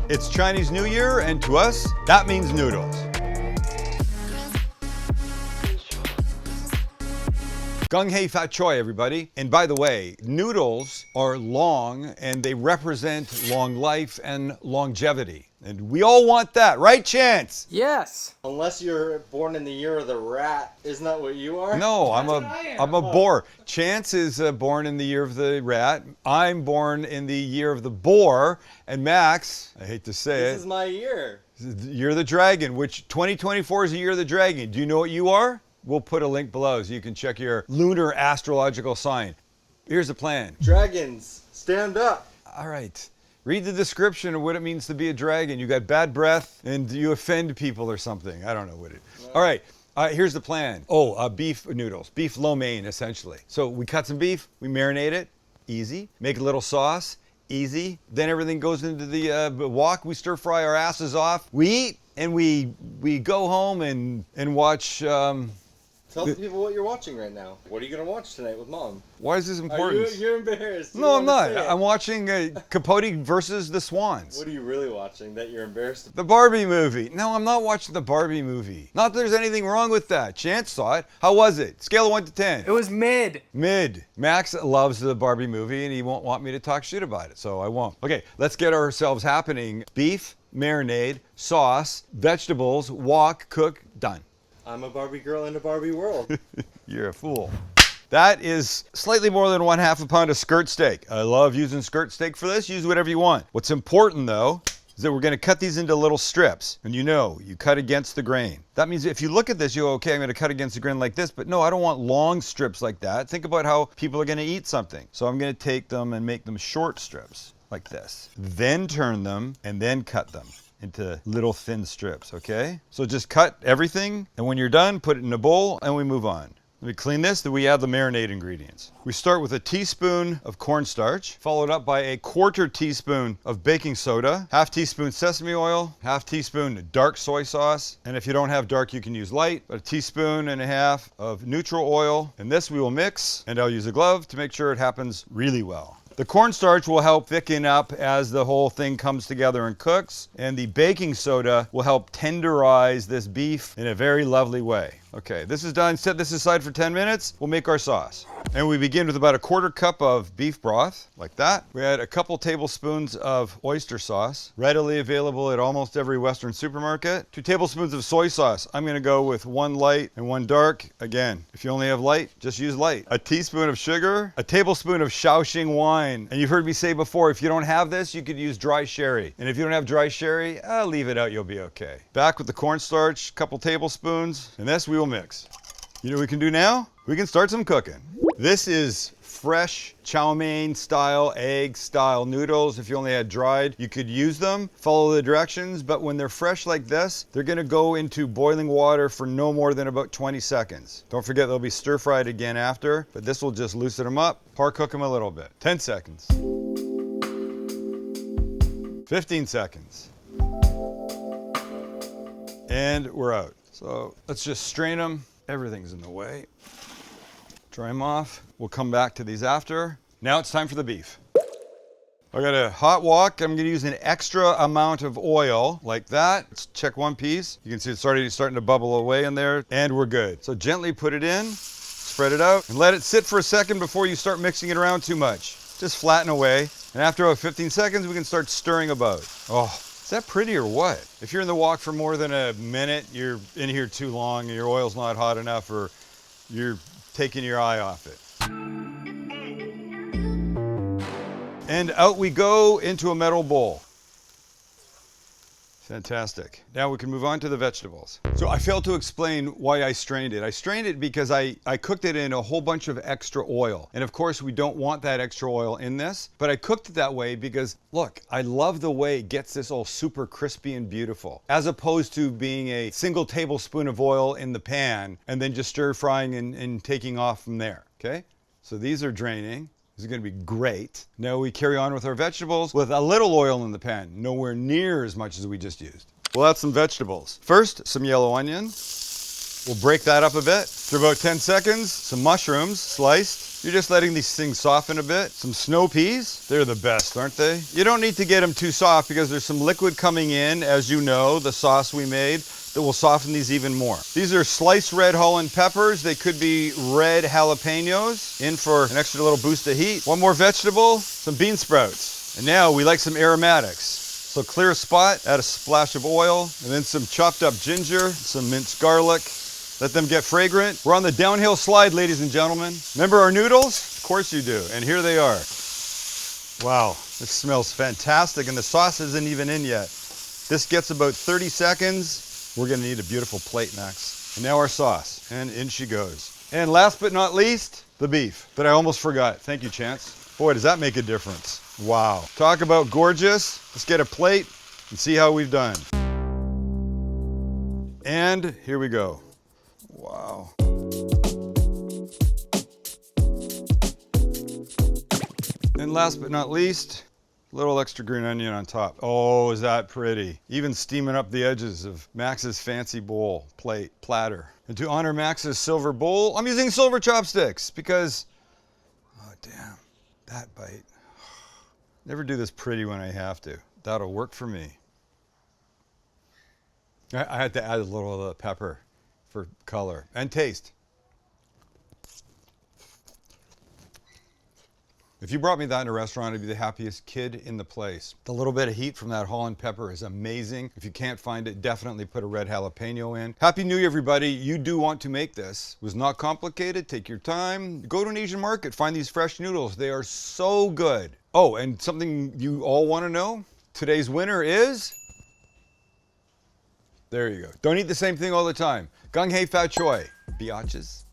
It's Chinese New Year, and to us, that means noodles. GONG HEI FAT CHOY, everybody. And by the way, noodles are long and they represent long life and longevity. And we all want that, right, Chance? Yes. Unless you're born in the year of the rat. Isn't that what you are? No, I'm a Oh. boar. Chance is born in the year of the rat. I'm born in the year of the boar. And Max, I hate to say This is my year. you're the dragon, which 2024 is the year of the dragon. Do you know what you are? We'll put a link below so you can check your lunar astrological sign. Here's the plan. Dragons, stand up. All right. Read the description of what it means to be a dragon. You got bad breath and you offend people or something. I don't know what it is. All right. Here's the plan. Beef noodles. Beef lo mein, essentially. So we cut some beef. We marinate it. Easy. Make a little sauce. Easy. Then everything goes into the wok. We stir fry our asses off. We eat and we go home and watch... Tell the people what you're watching right now. What are you going to watch tonight with Mom? Why is this important? You're embarrassed. You No, don't I'm wanna not. say it. I'm watching Capote versus the Swans. What are you really watching that you're embarrassed about? The Barbie movie. No, I'm not watching the Barbie movie. Not that there's anything wrong with that. Chance saw it. How was it? Scale of 1 to 10. It was mid. Mid. Max loves the Barbie movie and he won't want me to talk shit about it, so I won't. Okay, let's get ourselves happening. Beef, marinade, sauce, vegetables, wok, cook, done. I'm a Barbie girl in a Barbie world. You're a fool. That is slightly more than 1/2 pound of skirt steak. I love using skirt steak for this. Use whatever you want. What's important though is that we're going to cut these into little strips. And you cut against the grain. That means if you look at this, you go, okay, I'm going to cut against the grain like this. But no, I don't want long strips like that. Think about how people are going to eat something. So I'm going to take them and make them short strips like this. Then turn them and then cut them into little thin strips, okay? So just cut everything, and when you're done, put it in a bowl, and we move on. Let me clean this, then we add the marinade ingredients. We start with a teaspoon of cornstarch, followed up by a 1/4 teaspoon of baking soda, 1/2 teaspoon sesame oil, 1/2 teaspoon dark soy sauce, and if you don't have dark, you can use light, but 1.5 teaspoons of neutral oil, and this we will mix, and I'll use a glove to make sure it happens really well. The cornstarch will help thicken up as the whole thing comes together and cooks, and the baking soda will help tenderize this beef in a very lovely way. Okay, this is done. Set this aside for 10 minutes. We'll make our sauce. And we begin with about a 1/4 cup of beef broth, like that. We add a couple tablespoons of oyster sauce, readily available at almost every Western supermarket. 2 tablespoons of soy sauce. I'm gonna go with 1 light and 1 dark. Again, if you only have light, just use light. A teaspoon of sugar, a tablespoon of Shaoxing wine. And you've heard me say before, if you don't have this, you could use dry sherry. And if you don't have dry sherry, leave it out, you'll be okay. Back with the cornstarch, couple tablespoons, and this we will mix. You know what we can do now? We can start some cooking. This is fresh chow mein style, egg style noodles. If you only had dried, you could use them. Follow the directions, but when they're fresh like this, they're gonna go into boiling water for no more than about 20 seconds. Don't forget they'll be stir fried again after, but this will just loosen them up, par cook them a little bit. 10 seconds. 15 seconds. And we're out. So let's just strain them. Everything's in the way. Dry them off. We'll come back to these after. Now it's time for the beef. I got a hot wok. I'm gonna use an extra amount of oil like that. Let's check one piece. You can see it's already starting to bubble away in there, and we're good. So gently put it in, spread it out, and let it sit for a second before you start mixing it around too much. Just flatten away. And after about 15 seconds, we can start stirring about. Oh, is that pretty or what? If you're in the wok for more than a minute, you're in here too long, and your oil's not hot enough, or you're taking your eye off it. And out we go into a metal bowl. Fantastic. Now we can move on to the vegetables. So I failed to explain why I strained it. I strained it because I cooked it in a whole bunch of extra oil. And of course we don't want that extra oil in this, but I cooked it that way because look, I love the way it gets this all super crispy and beautiful, as opposed to being a single tablespoon of oil in the pan and then just stir frying and taking off from there, okay? So these are draining. This is gonna be great. Now we carry on with our vegetables with a little oil in the pan, nowhere near as much as we just used. We'll add some vegetables. First, some yellow onion. We'll break that up a bit. For about 10 seconds, some mushrooms, sliced. You're just letting these things soften a bit. Some snow peas, they're the best, aren't they? You don't need to get them too soft because there's some liquid coming in, as you know, the sauce we made, that will soften these even more. These are sliced red Holland peppers. They could be red jalapenos, in for an extra little boost of heat. One more vegetable, some bean sprouts. And now we like some aromatics. So clear a spot, add a splash of oil, and then some chopped up ginger, some minced garlic. Let them get fragrant. We're on the downhill slide, ladies and gentlemen. Remember our noodles? Of course you do. And here they are. Wow, this smells fantastic, and the sauce isn't even in yet. This gets about 30 seconds. We're gonna need a beautiful plate, Max. And now our sauce, and in she goes. And last but not least, the beef that I almost forgot. Thank you, Chance. Boy, does that make a difference. Wow. Talk about gorgeous. Let's get a plate and see how we've done. And here we go. Wow. And last but not least, a little extra green onion on top. Oh, is that pretty? Even steaming up the edges of Max's fancy bowl, plate, platter. And to honor Max's silver bowl, I'm using silver chopsticks because, oh damn, that bite. Never do this pretty when I have to. That'll work for me. I had to add a little of the pepper for color and taste. If you brought me that in a restaurant, I'd be the happiest kid in the place. The little bit of heat from that Holland pepper is amazing. If you can't find it, definitely put a red jalapeno in. Happy New Year, everybody. You do want to make this. It was not complicated. Take your time. Go to an Asian market. Find these fresh noodles. They are so good. Oh, and something you all want to know? Today's winner is... There you go. Don't eat the same thing all the time. Gong Hei Fat Choi. Biatches.